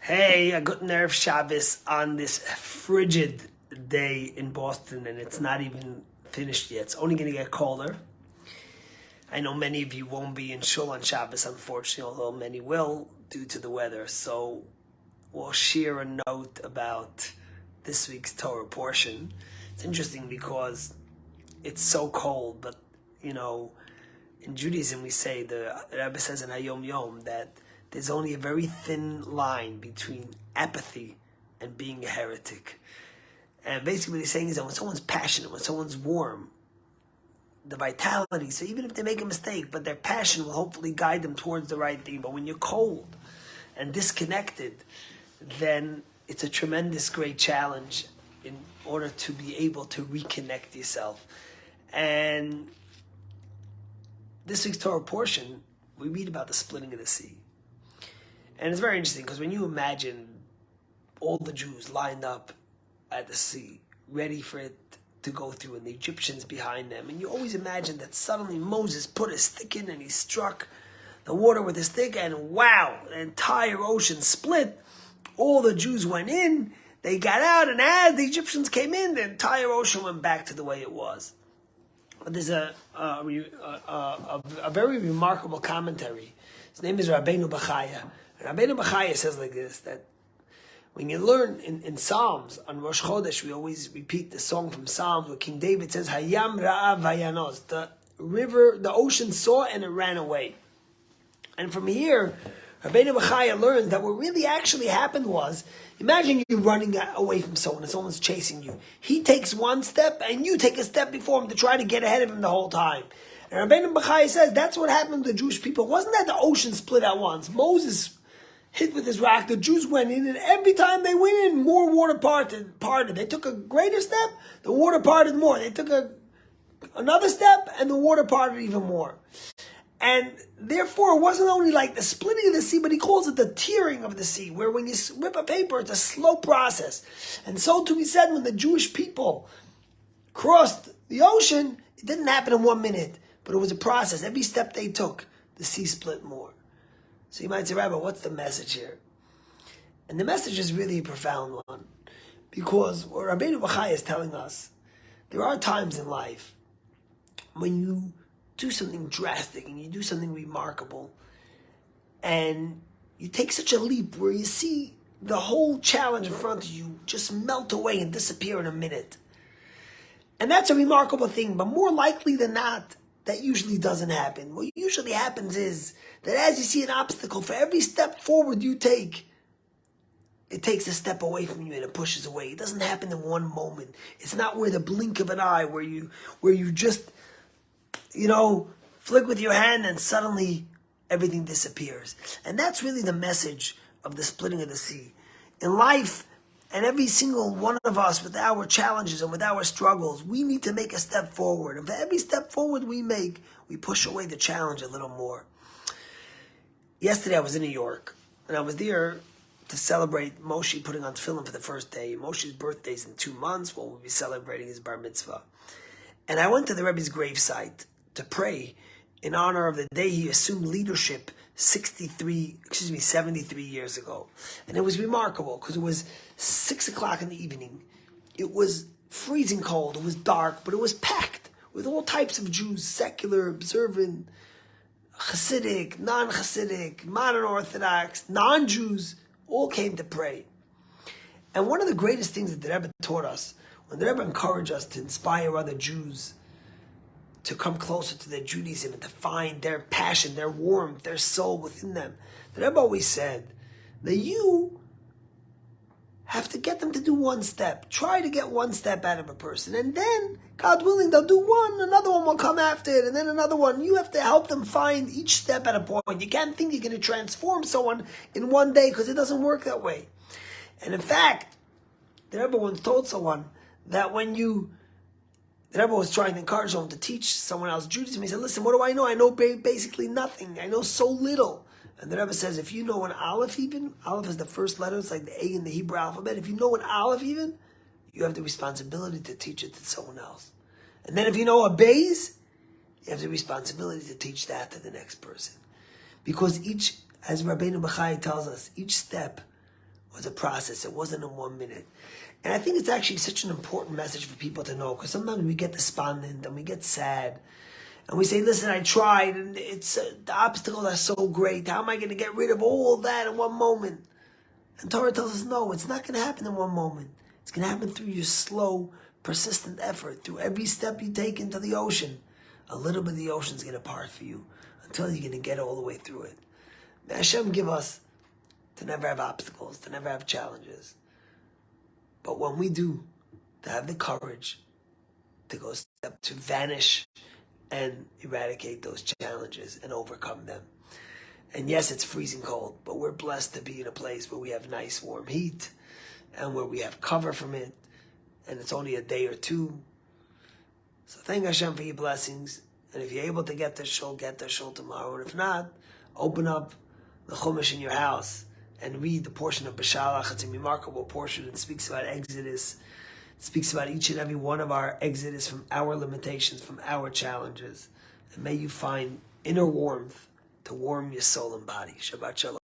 Hey, a good nerve Shabbos on this frigid day in Boston, and it's not even finished yet. It's only going to get colder. I know many of you won't be in shul on Shabbos, unfortunately, although many will due to the weather. So we'll share a note about this week's Torah portion. It's interesting because it's so cold, but in Judaism we say, the Rebbe says in Hayom Yom that there's only a very thin line between apathy and being a heretic. And basically what he's saying is that when someone's passionate, when someone's warm, the vitality, so even if they make a mistake, but their passion will hopefully guide them towards the right thing. But when you're cold and disconnected, then it's a tremendous, great challenge in order to be able to reconnect yourself. And this week's Torah portion, we read about the splitting of the sea. And it's very interesting because when you imagine all the Jews lined up at the sea, ready for it to go through, and the Egyptians behind them, and you always imagine that suddenly Moses put his stick in and he struck the water with his stick, and wow, the entire ocean split. All the Jews went in, they got out, and as the Egyptians came in, the entire ocean went back to the way it was. But there's a very remarkable commentary. His name is Rabbeinu Bachaya. Rabbeinu Bachaya says like this, that when you learn in Psalms, on Rosh Chodesh, we always repeat the song from Psalms where King David says, Hayam Ra'av Vayanos. The river, the ocean saw and it ran away. And from here, Rabbeinu Bachaya learns that what really actually happened was, imagine you running away from someone and someone's chasing you. He takes one step and you take a step before him to try to get ahead of him the whole time. And Rabbeinu Bachaya says that's what happened to the Jewish people. It wasn't that the ocean split at once. Moses hit with his rock, the Jews went in, and every time they went in, more water parted. They took a greater step, the water parted more. They took another step, and the water parted even more. And therefore, it wasn't only like the splitting of the sea, but he calls it the tearing of the sea, where when you rip a paper, it's a slow process. And so to be said, when the Jewish people crossed the ocean, it didn't happen in 1 minute, but it was a process. Every step they took, the sea split more. So you might say, Rabbi, what's the message here? And the message is really a profound one. Because what Rabbeinu Bachaya is telling us, there are times in life when you do something drastic and you do something remarkable and you take such a leap where you see the whole challenge in front of you just melt away and disappear in a minute. And that's a remarkable thing, but more likely than not, that usually doesn't happen. What usually happens is that as you see an obstacle, for every step forward you take, it takes a step away from you and it pushes away. It doesn't happen in one moment. It's not where the blink of an eye, where you just, flick with your hand and suddenly everything disappears. And that's really the message of the splitting of the sea. In life, and every single one of us with our challenges and with our struggles, we need to make a step forward. And for every step forward we make, we push away the challenge a little more. Yesterday I was in New York, and I was there to celebrate Moshe putting on tefillin for the first day. Moshe's birthday is in 2 months. We'll be celebrating his bar mitzvah. And I went to the Rebbe's gravesite to pray in honor of the day he assumed leadership 73 years ago. And it was remarkable because it was 6 o'clock in the evening. It was freezing cold. It was dark, but it was packed with all types of Jews, secular, observant, Hasidic, non-Hasidic, modern Orthodox, non-Jews, all came to pray. And one of the greatest things that the Rebbe taught us, when the Rebbe encouraged us to inspire other Jews to come closer to their Judaism and to find their passion, their warmth, their soul within them, the Rebbe always said that you have to get them to do one step. Try to get one step out of a person. And then, God willing, they'll do one, another one will come after it, and then another one. You have to help them find each step at a point. You can't think you're going to transform someone in one day because it doesn't work that way. And in fact, the Rebbe once told someone that the Rebbe was trying to encourage someone to teach someone else Judaism. He said, listen, what do I know? I know basically nothing. I know so little. And the Rebbe says, if you know an Aleph even, Aleph is the first letter, it's like the A in the Hebrew alphabet. If you know an Aleph even, you have the responsibility to teach it to someone else. And then if you know a Beis, you have the responsibility to teach that to the next person. Because as Rabbeinu Bachai tells us, each step was a process. It wasn't in 1 minute. And I think it's actually such an important message for people to know, because sometimes we get despondent and we get sad. And we say, listen, I tried, and the obstacles are so great. How am I going to get rid of all that in 1 moment? And Torah tells us, no, it's not going to happen in 1 moment. It's going to happen through your slow, persistent effort, through every step you take into the ocean. A little bit of the ocean's going to part for you until you're going to get all the way through it. May Hashem give us to never have obstacles, to never have challenges. But when we do, to have the courage to go step, to vanish and eradicate those challenges and overcome them. And yes, it's freezing cold, but we're blessed to be in a place where we have nice warm heat and where we have cover from it, and it's only a day or 2. So thank Hashem for your blessings. And if you're able to get the shul tomorrow. And if not, open up the Chumash in your house and read the portion of Beshalach. It's a remarkable portion. It speaks about Exodus. It speaks about each and every one of our exodus from our limitations, from our challenges. And may you find inner warmth to warm your soul and body. Shabbat Shalom.